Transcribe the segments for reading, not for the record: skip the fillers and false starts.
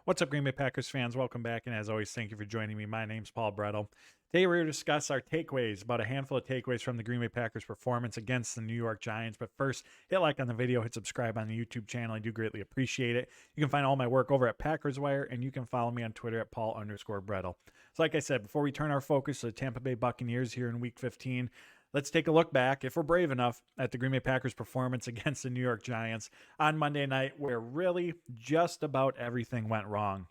What's up, Green Bay Packers fans? Welcome back, and as always, thank you for joining me. My name's Paul Brettel. Today, we're going to discuss our takeaways, about a handful of takeaways from the Green Bay Packers' performance against the New York Giants. But first, hit like on the video, hit subscribe on the YouTube channel. I do greatly appreciate it. You can find all my work over at Packers Wire, and you can follow me on Twitter at Paul_Brettel. So, like I said, before we turn our focus to the Tampa Bay Buccaneers here in Week 15, let's take a look back, if we're brave enough, at the Green Bay Packers' performance against the New York Giants on Monday night, where really just about everything went wrong.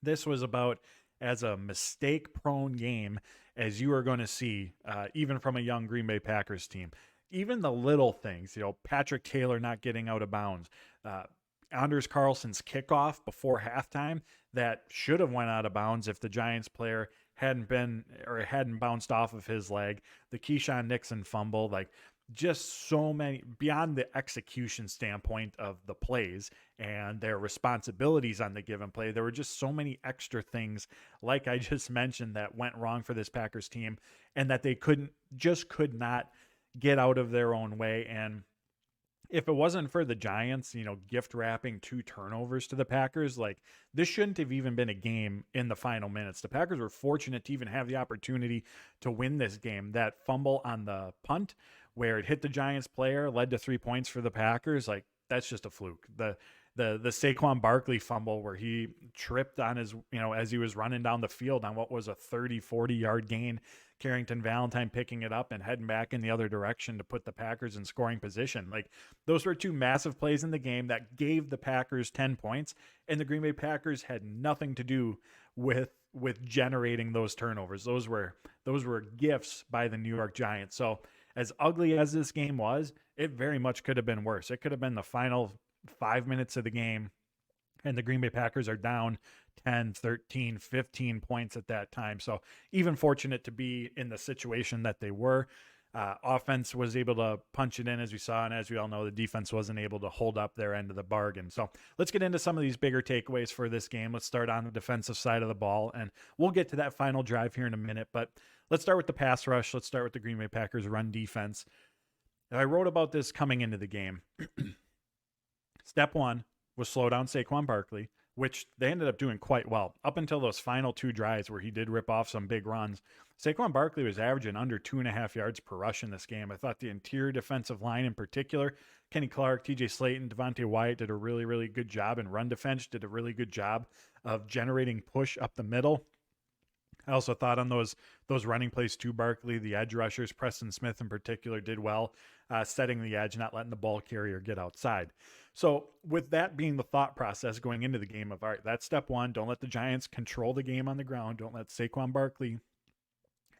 This was about as a mistake-prone game as you are going to see, even from a young Green Bay Packers team. Even the little things, Patrick Taylor not getting out of bounds, Anders Carlson's kickoff before halftime that should have went out of bounds if the Giants player hadn't bounced off of his leg, the Keyshawn Nixon fumble, like just so many beyond the execution standpoint of the plays and their responsibilities on the given play. There were just so many extra things, like I just mentioned, that went wrong for this Packers team and that they could not get out of their own way. And if it wasn't for the Giants, gift wrapping 2 turnovers to the Packers, like this shouldn't have even been a game in the final minutes. The Packers were fortunate to even have the opportunity to win this game. That fumble on the punt where it hit the Giants player led to 3 points for the Packers. Like that's just a fluke. The Saquon Barkley fumble where he tripped on his, as he was running down the field on what was a 30-40 yard gain, Carrington Valentine picking it up and heading back in the other direction to put the Packers in scoring position. Like those were 2 massive plays in the game that gave the Packers 10 points, and the Green Bay Packers had nothing to do with generating those turnovers. Those were gifts by the New York Giants. So as ugly as this game was, it very much could have been worse. It could have been the final 5 minutes of the game, and the Green Bay Packers are down 10, 13, 15 points at that time. So even fortunate to be in the situation that they were. Offense was able to punch it in, as we saw, and as we all know, the defense wasn't able to hold up their end of the bargain. So let's get into some of these bigger takeaways for this game. Let's start on the defensive side of the ball, and we'll get to that final drive here in a minute. But let's start with the pass rush. Let's start with the Green Bay Packers run defense. I wrote about this coming into the game. Step 1 was slow down Saquon Barkley, which they ended up doing quite well up until those final 2 drives where he did rip off some big runs. Saquon Barkley was averaging under 2.5 yards per rush in this game. I thought the interior defensive line in particular, Kenny Clark, TJ Slayton, Devontae Wyatt did a really, really good job, and run defense did a really good job of generating push up the middle. I also thought on those running plays to Barkley, the edge rushers, Preston Smith in particular, did well, setting the edge, not letting the ball carrier get outside. So with that being the thought process going into the game of, all right, that's step 1. Don't let the Giants control the game on the ground. Don't let Saquon Barkley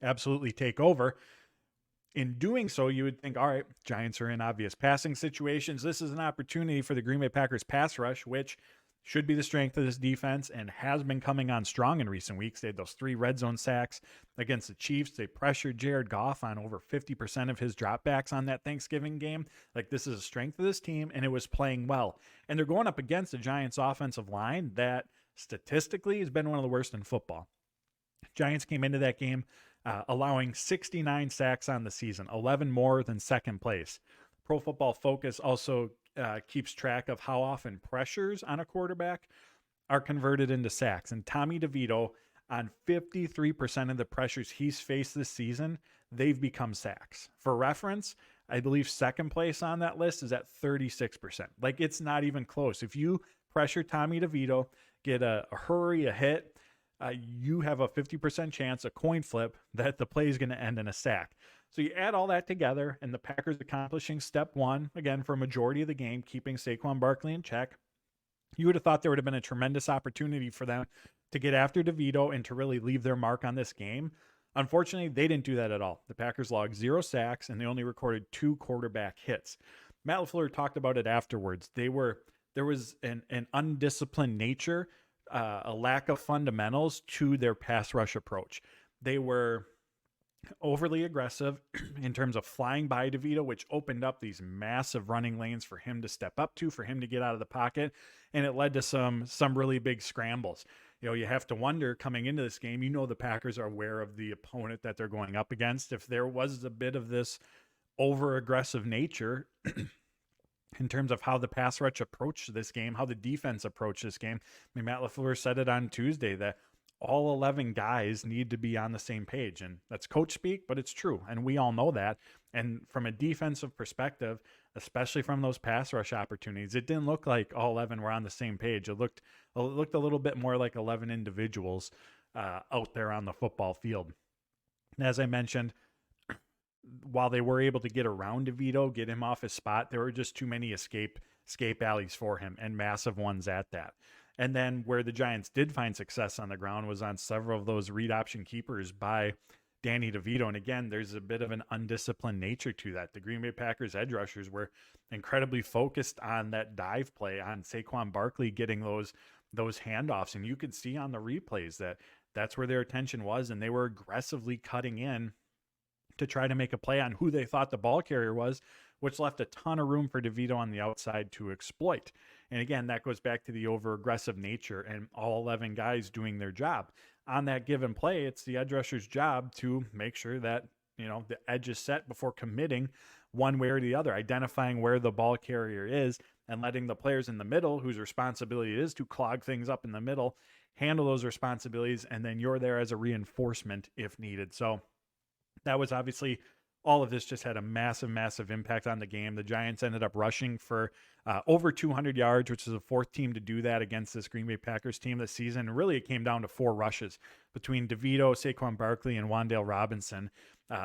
absolutely take over. In doing so, you would think, all right, Giants are in obvious passing situations. This is an opportunity for the Green Bay Packers pass rush, which should be the strength of this defense and has been coming on strong in recent weeks. They had those 3 red zone sacks against the Chiefs. They pressured Jared Goff on over 50% of his dropbacks on that Thanksgiving game. Like, this is a strength of this team, and it was playing well. And they're going up against the Giants offensive line that statistically has been one of the worst in football. Giants came into that game allowing 69 sacks on the season, 11 more than second place. Pro Football Focus also keeps track of how often pressures on a quarterback are converted into sacks. And Tommy DeVito, on 53% of the pressures he's faced this season, they've become sacks. For reference, I believe second place on that list is at 36%. Like, it's not even close. If you pressure Tommy DeVito, get a hurry, a hit, you have a 50% chance, a coin flip, that the play is going to end in a sack. So you add all that together, and the Packers accomplishing step 1, again, for a majority of the game, keeping Saquon Barkley in check. You would have thought there would have been a tremendous opportunity for them to get after DeVito and to really leave their mark on this game. Unfortunately, they didn't do that at all. The Packers logged 0 sacks, and they only recorded 2 quarterback hits. Matt LaFleur talked about it afterwards. There was an undisciplined nature, a lack of fundamentals to their pass rush approach. They were overly aggressive in terms of flying by DeVito, which opened up these massive running lanes for him to step up to, for him to get out of the pocket, and it led to some really big scrambles. You have to wonder coming into this game, the Packers are aware of the opponent that they're going up against. If there was a bit of this over aggressive nature, in terms of how the pass rush approached this game, how the defense approached this game. I mean, Matt LaFleur said it on Tuesday that all 11 guys need to be on the same page. And that's coach speak, but it's true. And we all know that. And from a defensive perspective, especially from those pass rush opportunities, it didn't look like all 11 were on the same page. It looked a little bit more like 11 individuals out there on the football field. And as I mentioned, while they were able to get around DeVito, get him off his spot, there were just too many escape alleys for him, and massive ones at that. And then where the Giants did find success on the ground was on several of those read option keepers by Danny DeVito. And again, there's a bit of an undisciplined nature to that. The Green Bay Packers edge rushers were incredibly focused on that dive play, on Saquon Barkley getting those handoffs. And you could see on the replays that that's where their attention was, and they were aggressively cutting in to try to make a play on who they thought the ball carrier was, which left a ton of room for DeVito on the outside to exploit. And again, that goes back to the over aggressive nature and all 11 guys doing their job. On that given play, it's the edge rusher's job to make sure that, the edge is set before committing one way or the other, identifying where the ball carrier is and letting the players in the middle, whose responsibility it is to clog things up in the middle, handle those responsibilities. And then you're there as a reinforcement if needed. So that was obviously, all of this just had a massive impact on the game. The Giants ended up rushing for over 200 yards, which is the fourth team to do that against this Green Bay Packers team this season. And really, it came down to 4 rushes between DeVito, Saquon Barkley, and Wan'Dale Robinson.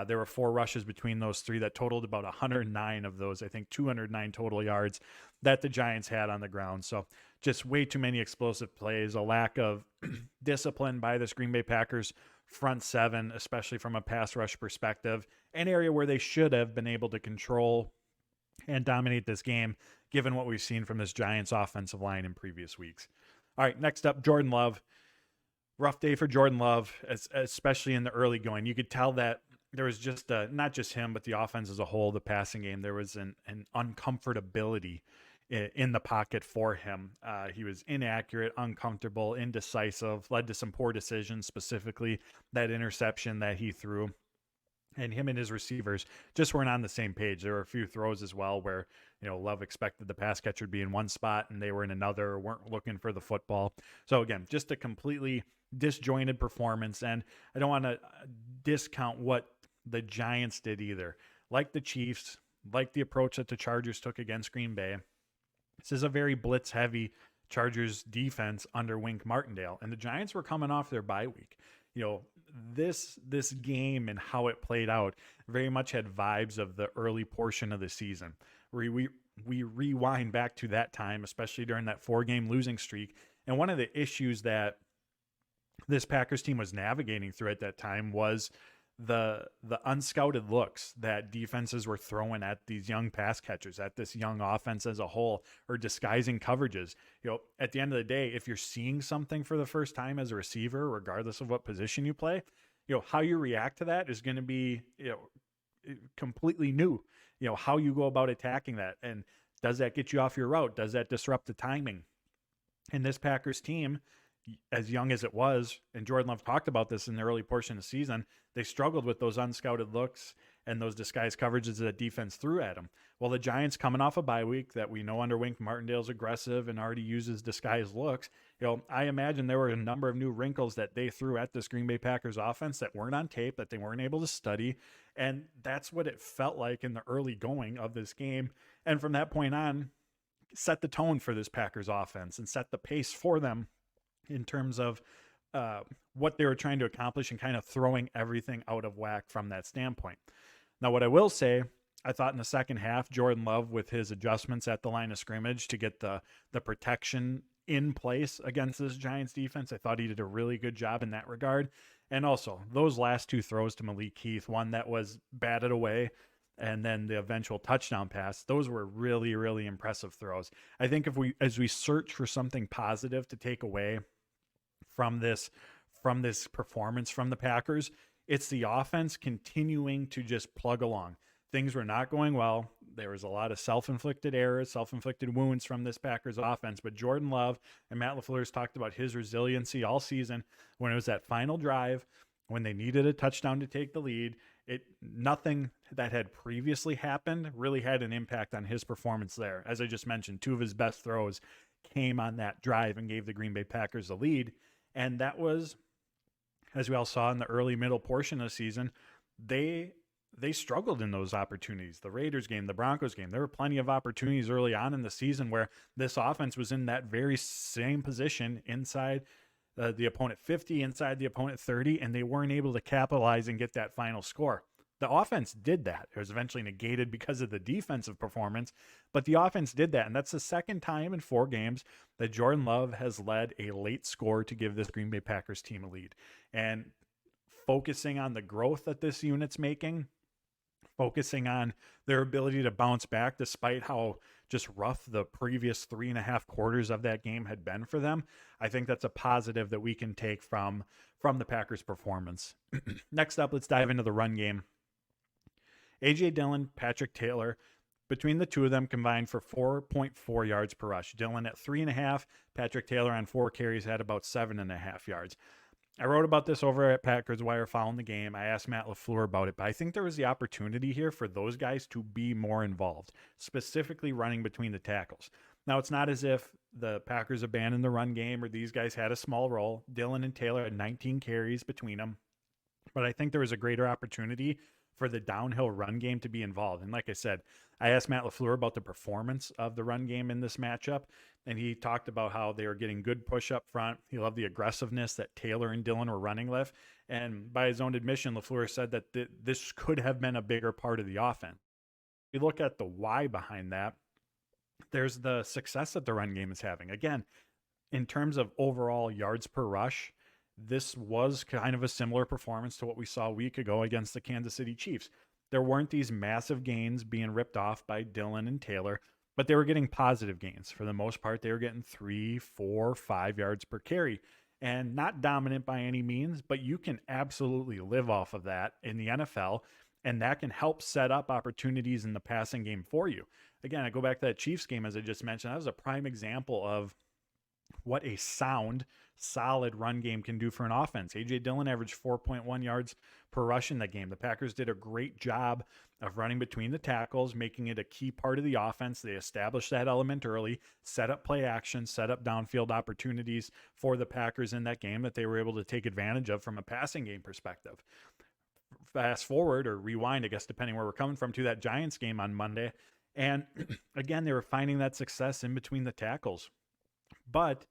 There were 4 rushes between those 3 that totaled about 109 of those, I think 209 total yards that the Giants had on the ground. So just way too many explosive plays, a lack of discipline by this Green Bay Packers front 7, especially from a pass rush perspective, an area where they should have been able to control and dominate this game, given what we've seen from this Giants offensive line in previous weeks. All right, next up, Jordan Love. Rough day for Jordan Love, especially in the early going. You could tell that there was just not just him, but the offense as a whole, the passing game, there was an uncomfortability in the pocket for him. He was inaccurate, uncomfortable, indecisive, led to some poor decisions, specifically that interception that he threw. And him and his receivers just weren't on the same page. There were a few throws as well where, Love expected the pass catcher to be in one spot and they were in another, or weren't looking for the football. So again, just a completely disjointed performance. And I don't want to discount what the Giants did either. Like the Chiefs, like the approach that the Chargers took against Green Bay, this is a very blitz-heavy Chargers defense under Wink Martindale, and the Giants were coming off their bye week. This game and how it played out very much had vibes of the early portion of the season. We rewind back to that time, especially during that 4-game losing streak, and one of the issues that this Packers team was navigating through at that time was the unscouted looks that defenses were throwing at these young pass catchers, at this young offense as a whole, or disguising coverages. At the end of the day, if you're seeing something for the first time as a receiver, regardless of what position you play, how you react to that is going to be, completely new. How you go about attacking that, and does that get you off your route? Does that disrupt the timing? And this Packers team, as young as it was, and Jordan Love talked about this in the early portion of the season, they struggled with those unscouted looks and those disguised coverages that defense threw at them. Well, the Giants, coming off a bye week that we know under Wink Martindale's aggressive and already uses disguised looks, I imagine there were a number of new wrinkles that they threw at this Green Bay Packers offense that weren't on tape, that they weren't able to study. And that's what it felt like in the early going of this game. And from that point on, set the tone for this Packers offense and set the pace for them in terms of what they were trying to accomplish, and kind of throwing everything out of whack from that standpoint. Now, what I will say, I thought in the second half, Jordan Love, with his adjustments at the line of scrimmage to get the protection in place against this Giants defense, I thought he did a really good job in that regard. And also, those last 2 throws to Malik Heath, one that was batted away, and then the eventual touchdown pass, those were really, really impressive throws. I think as we search for something positive to take away from this performance from the Packers, it's the offense continuing to just plug along. Things were not going well. There was a lot of self-inflicted errors, self-inflicted wounds from this Packers offense, but Jordan Love and Matt LaFleur's talked about his resiliency all season. When it was that final drive, when they needed a touchdown to take the lead. Nothing that had previously happened really had an impact on his performance there. As I just mentioned, two of his best throws came on that drive and gave the Green Bay Packers the lead. And that was, as we all saw in the early middle portion of the season, they struggled in those opportunities. The Raiders game, the Broncos game, there were plenty of opportunities early on in the season where this offense was in that very same position inside the opponent 50, inside the opponent 30, and they weren't able to capitalize and get that final score. The offense did that. It was eventually negated because of the defensive performance, but the offense did that. And that's the second time in 4 games that Jordan Love has led a late score to give this Green Bay Packers team a lead. And focusing on the growth that this unit's making, focusing on their ability to bounce back despite how just rough the previous 3.5 quarters of that game had been for them. I think that's a positive that we can take from the Packers' performance. Next up, let's dive into the run game. A.J. Dillon, Patrick Taylor, between the two of them combined for 4.4 yards per rush. Dillon at 3.5, Patrick Taylor on 4 carries had about 7.5 yards. I wrote about this over at Packers Wire following the game. I asked Matt LaFleur about it, but I think there was the opportunity here for those guys to be more involved, specifically running between the tackles. Now, it's not as if the Packers abandoned the run game or these guys had a small role. Dillon and Taylor had 19 carries between them, but I think there was a greater opportunity for the downhill run game to be involved. And like I said, I asked Matt LaFleur about the performance of the run game in this matchup, and he talked about how they were getting good push up front. He loved the aggressiveness that Taylor and Dillon were running with. And by his own admission, LaFleur said that this could have been a bigger part of the offense. If you look at the why behind that, there's the success that the run game is having. Again, in terms of overall yards per rush, this was kind of a similar performance to what we saw a week ago against the Kansas City Chiefs. There weren't these massive gains being ripped off by Dillon and Taylor, but they were getting positive gains. For the most part, they were getting 3, 4, 5 yards per carry, and not dominant by any means, but you can absolutely live off of that in the NFL, and that can help set up opportunities in the passing game for you. Again, I go back to that Chiefs game, as I just mentioned. That was a prime example of what a solid run game can do for an offense. A.J. Dillon averaged 4.1 yards per rush in that game. The Packers did a great job of running between the tackles, making it a key part of the offense. They established that element early, set up play action, set up downfield opportunities for the Packers in that game that they were able to take advantage of from a passing game perspective. Fast forward or rewind, I guess, depending where we're coming from, to that Giants game on Monday. And again, they were finding that success in between the tackles. But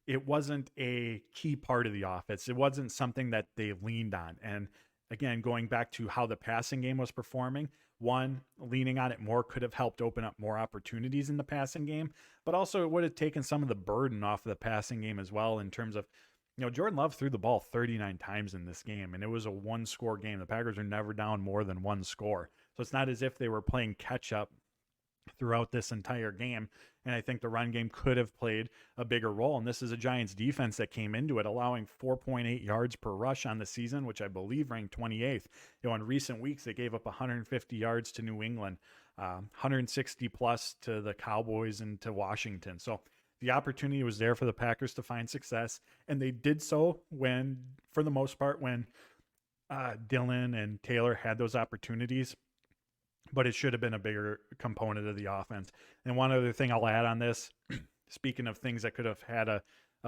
it wasn't a key part of the offense. It wasn't something that they leaned on. And again, going back to how the passing game was performing, one, leaning on it more could have helped open up more opportunities in the passing game, but also it would have taken some of the burden off of the passing game as well in terms of, Jordan Love threw the ball 39 times in this game, and it was a 1-score game. The Packers are never down more than 1 score. So it's not as if they were playing catch up throughout this entire game. And I think the run game could have played a bigger role. And this is a Giants defense that came into it, allowing 4.8 yards per rush on the season, which I believe ranked 28th. In recent weeks, they gave up 150 yards to New England, 160 plus to the Cowboys and to Washington. So the opportunity was there for the Packers to find success. And they did so when, for the most part, when Dillon and Taylor had those opportunities. But it should have been a bigger component of the offense. And one other thing I'll add on this, speaking of things that could have had a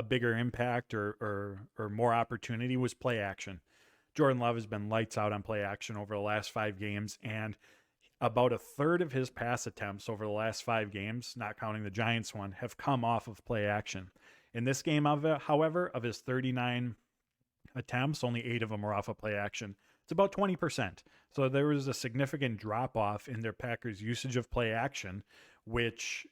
bigger impact or more opportunity, was play action. Jordan Love has been lights out on play action over the last 5 games, and about a third of his pass attempts over the last 5 games, not counting the Giants one, have come off of play action. In this game, however, of his 39 attempts, only 8 of them were off of play action. It's about 20%. So there was a significant drop off in their Packers' usage of play action, which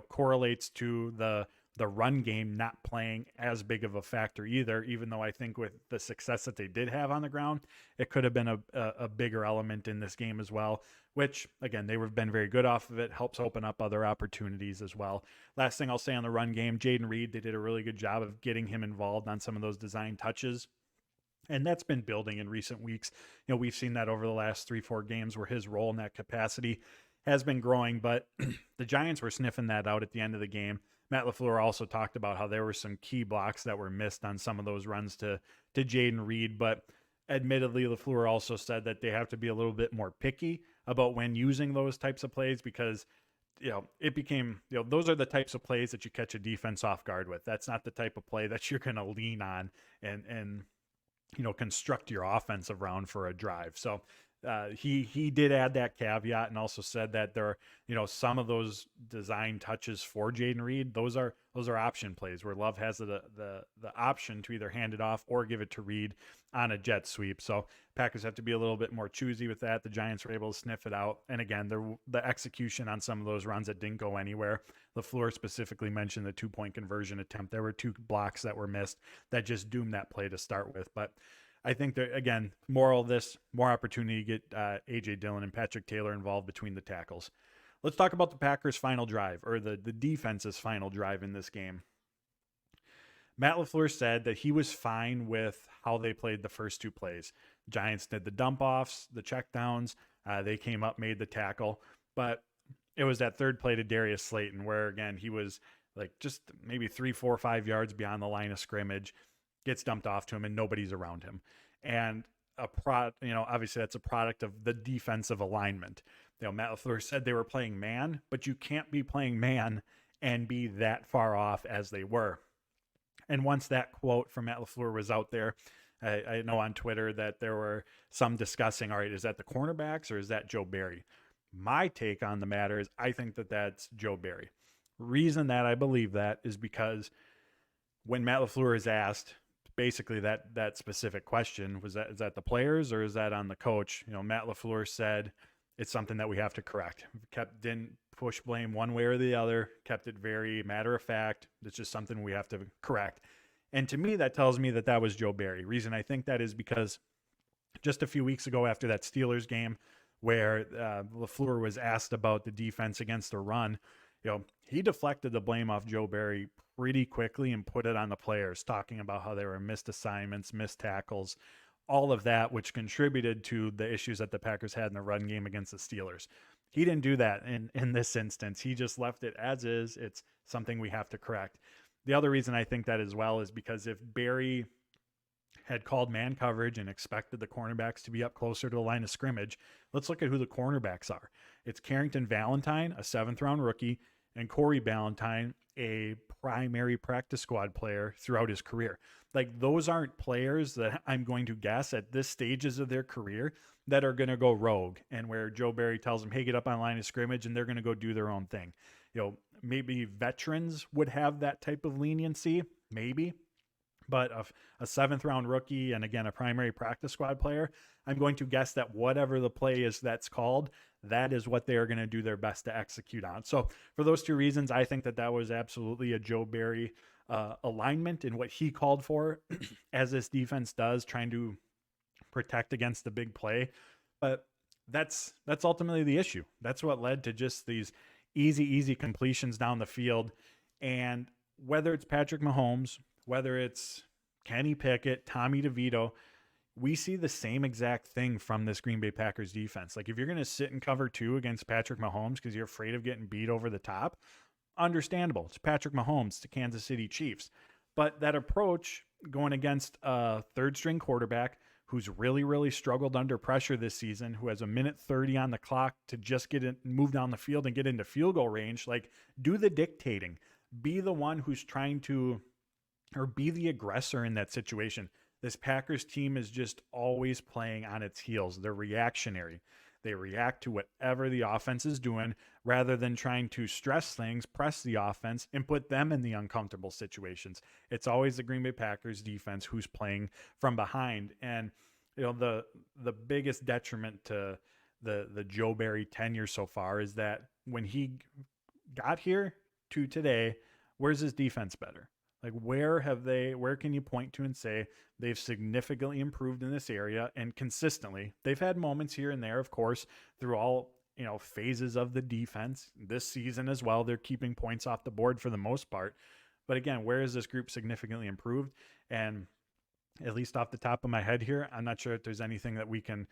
correlates to the run game not playing as big of a factor either. Even though I think with the success that they did have on the ground, it could have been a bigger element in this game as well. Which again, they've been very good off of it. Helps open up other opportunities as well. Last thing I'll say on the run game, Jaden Reed, they did a really good job of getting him involved on some of those design touches. And that's been building in recent weeks. We've seen that over the last 3-4 games where his role in that capacity has been growing, but the Giants were sniffing that out at the end of the game. Matt LaFleur also talked about how there were some key blocks that were missed on some of those runs to Jaden Reed, but admittedly, LaFleur also said that they have to be a little bit more picky about when using those types of plays because it became, those are the types of plays that you catch a defense off guard with. That's not the type of play that you're going to lean on and construct your offensive round for a drive. So he did add that caveat and also said that there are, some of those design touches for Jaden Reed. Those are option plays where Love has the option to either hand it off or give it to Reed on a jet sweep. So Packers have to be a little bit more choosy with that. The Giants were able to sniff it out. And again, the execution on some of those runs that didn't go anywhere. LaFleur specifically mentioned the 2-point conversion attempt. There were 2 blocks that were missed that just doomed that play to start with. But I think that, again, moral of this, more opportunity to get A.J. Dillon and Patrick Taylor involved between the tackles. Let's talk about the Packers' final drive, or the defense's final drive in this game. Matt LaFleur said that he was fine with how they played the first 2 plays. Giants did the dump-offs, the checkdowns. They came up, made the tackle. But it was that third play to Darius Slayton where, again, he was like just maybe 3, 4, 5 yards beyond the line of scrimmage, gets dumped off to him, and nobody's around him. And obviously that's a product of the defensive alignment. Matt LaFleur said they were playing man, but you can't be playing man and be that far off as they were. And once that quote from Matt LaFleur was out there, I know on Twitter that there were some discussing, all right, is that the cornerbacks or is that Joe Barry? My take on the matter is I think that that's Joe Barry. Reason that I believe that is because when Matt LaFleur is asked basically that specific question, is that the players or is that on the coach? Matt LaFleur said it's something that we have to correct. Didn't push blame one way or the other, kept it very matter of fact. It's just something we have to correct. And to me, that tells me that was Joe Barry. Reason I think that is because just a few weeks ago after that Steelers game where LaFleur was asked about the defense against the run, he deflected the blame off Joe Barry pretty quickly and put it on the players, talking about how there were missed assignments, missed tackles, all of that, which contributed to the issues that the Packers had in the run game against the Steelers. He didn't do that in this instance. He just left it as is. It's something we have to correct. The other reason I think that as well is because if Barry had called man coverage and expected the cornerbacks to be up closer to the line of scrimmage, let's look at who the cornerbacks are. It's Carrington Valentine, a 7th-round rookie, and Corey Ballantyne, a primary practice squad player throughout his career. Like, those aren't players that I'm going to guess at this stages of their career that are going to go rogue and where Joe Barry tells them, hey, get up on line of scrimmage, and they're going to go do their own thing. Maybe veterans would have that type of leniency, maybe. But a 7th-round rookie and, again, a primary practice squad player, I'm going to guess that whatever the play is that's called, that is what they are going to do their best to execute on. So for those 2 reasons, I think that was absolutely a Joe Barry alignment in what he called for as this defense does, trying to protect against the big play. But that's ultimately the issue. That's what led to just these easy completions down the field. And whether it's Patrick Mahomes, whether it's Kenny Pickett, Tommy DeVito, we see the same exact thing from this Green Bay Packers defense. Like, if you're going to sit in cover 2 against Patrick Mahomes because you're afraid of getting beat over the top, understandable. It's Patrick Mahomes, it's the Kansas City Chiefs. But that approach going against a third-string quarterback who's really struggled under pressure this season, who has a minute 30 on the clock to just move down the field and get into field goal range, like, do the dictating. Be the one who's trying to, or be the aggressor in that situation. This Packers team is just always playing on its heels. They're reactionary. They react to whatever the offense is doing rather than trying to stress things, press the offense, and put them in the uncomfortable situations. It's always the Green Bay Packers defense who's playing from behind. And the biggest detriment to the Joe Barry tenure so far is that when he got here to today, where's his defense better? Like, where can you point to and say they've significantly improved in this area and consistently? They've had moments here and there, of course, through all, phases of the defense this season as well. They're keeping points off the board for the most part. But again, where is this group significantly improved? And at least off the top of my head here, I'm not sure if there's anything that we can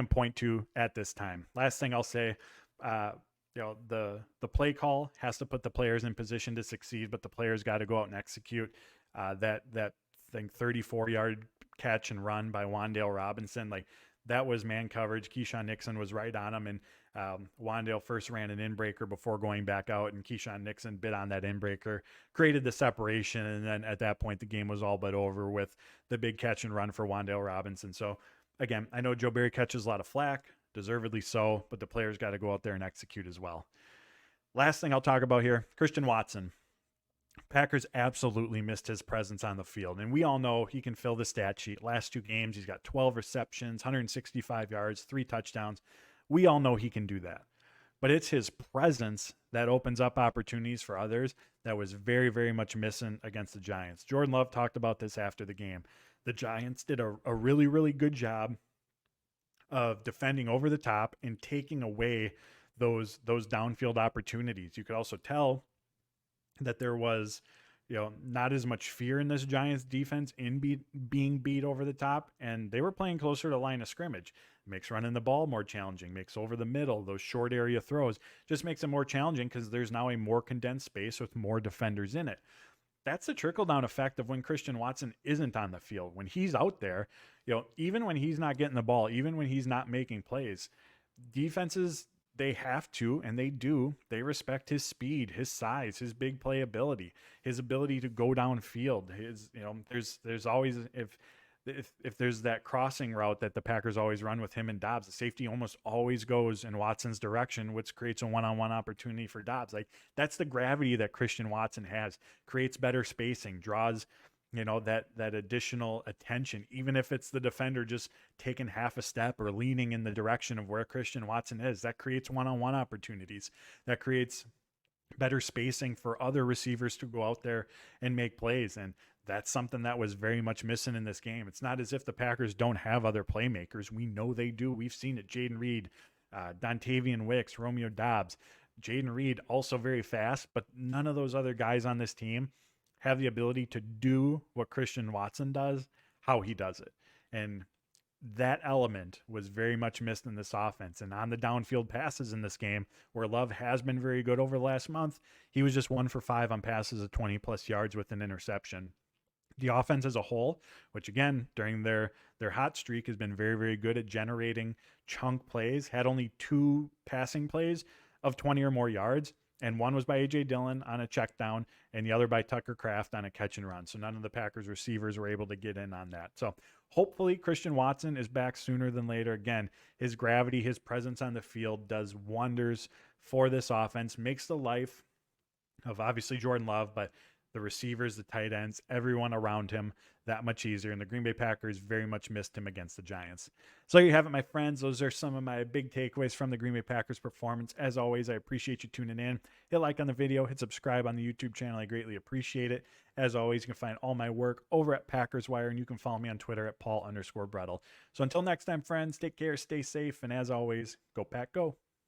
point to at this time. Last thing I'll say, uh, the play call has to put the players in position to succeed, but the players got to go out and execute. That thing 34-yard catch and run by Wan'Dale Robinson, like that was man coverage. Keyshawn Nixon was right on him, and Wan'Dale first ran an inbreaker before going back out, and Keyshawn Nixon bit on that inbreaker, created the separation, and then at that point the game was all but over with the big catch and run for Wan'Dale Robinson. So again, I know Joe Barry catches a lot of flack, deservedly so, but the players got to go out there and execute as well. Last thing I'll talk about here, Christian Watson. Packers absolutely missed his presence on the field. And we all know he can fill the stat sheet. Last 2 games, he's got 12 receptions, 165 yards, 3 touchdowns. We all know he can do that. But it's his presence that opens up opportunities for others that was very, very much missing against the Giants. Jordan Love talked about this after the game. The Giants did a really, really good job of defending over the top and taking away those downfield opportunities. You could also tell that there was, not as much fear in this Giants defense in being beat over the top, and they were playing closer to line of scrimmage. Makes running the ball more challenging, makes over the middle, those short area throws, just makes it more challenging because there's now a more condensed space with more defenders in it. That's the trickle-down effect of when Christian Watson isn't on the field. When he's out there, even when he's not getting the ball, even when he's not making plays, defenses, they have to, and they do, they respect his speed, his size, his big playability, his ability to go downfield. There's always, if there's that crossing route that the Packers always run with him and Dobbs, the safety almost always goes in Watson's direction, which creates a one-on-one opportunity for Dobbs. Like, that's the gravity that Christian Watson has, creates better spacing, draws that additional attention, even if it's the defender just taking half a step or leaning in the direction of where Christian Watson is. That creates one-on-one opportunities. That creates better spacing for other receivers to go out there and make plays. And that's something that was very much missing in this game. It's not as if the Packers don't have other playmakers. We know they do. We've seen it. Jaden Reed, Dontavian Wicks, Romeo Dobbs. Jaden Reed also very fast, but none of those other guys on this team have the ability to do what Christian Watson does, how he does it. And that element was very much missed in this offense. And on the downfield passes in this game, where Love has been very good over the last month, he was just 1 for 5 on passes of 20+ yards with an interception. The offense as a whole, which again, during their hot streak has been very, very good at generating chunk plays, had only 2 passing plays of 20 or more yards. And one was by A.J. Dillon on a check down, and the other by Tucker Kraft on a catch and run. So none of the Packers receivers were able to get in on that. So hopefully Christian Watson is back sooner than later. Again, his gravity, his presence on the field does wonders for this offense, makes the life of obviously Jordan Love, but the receivers, the tight ends, everyone around him that much easier. And the Green Bay Packers very much missed him against the Giants. So there you have it, my friends. Those are some of my big takeaways from the Green Bay Packers performance. As always, I appreciate you tuning in. Hit like on the video, hit subscribe on the YouTube channel. I greatly appreciate it. As always, you can find all my work over at Packers Wire, and you can follow me on Twitter at Paul_Brettel. So until next time, friends, take care, stay safe, and as always, go Pack, go.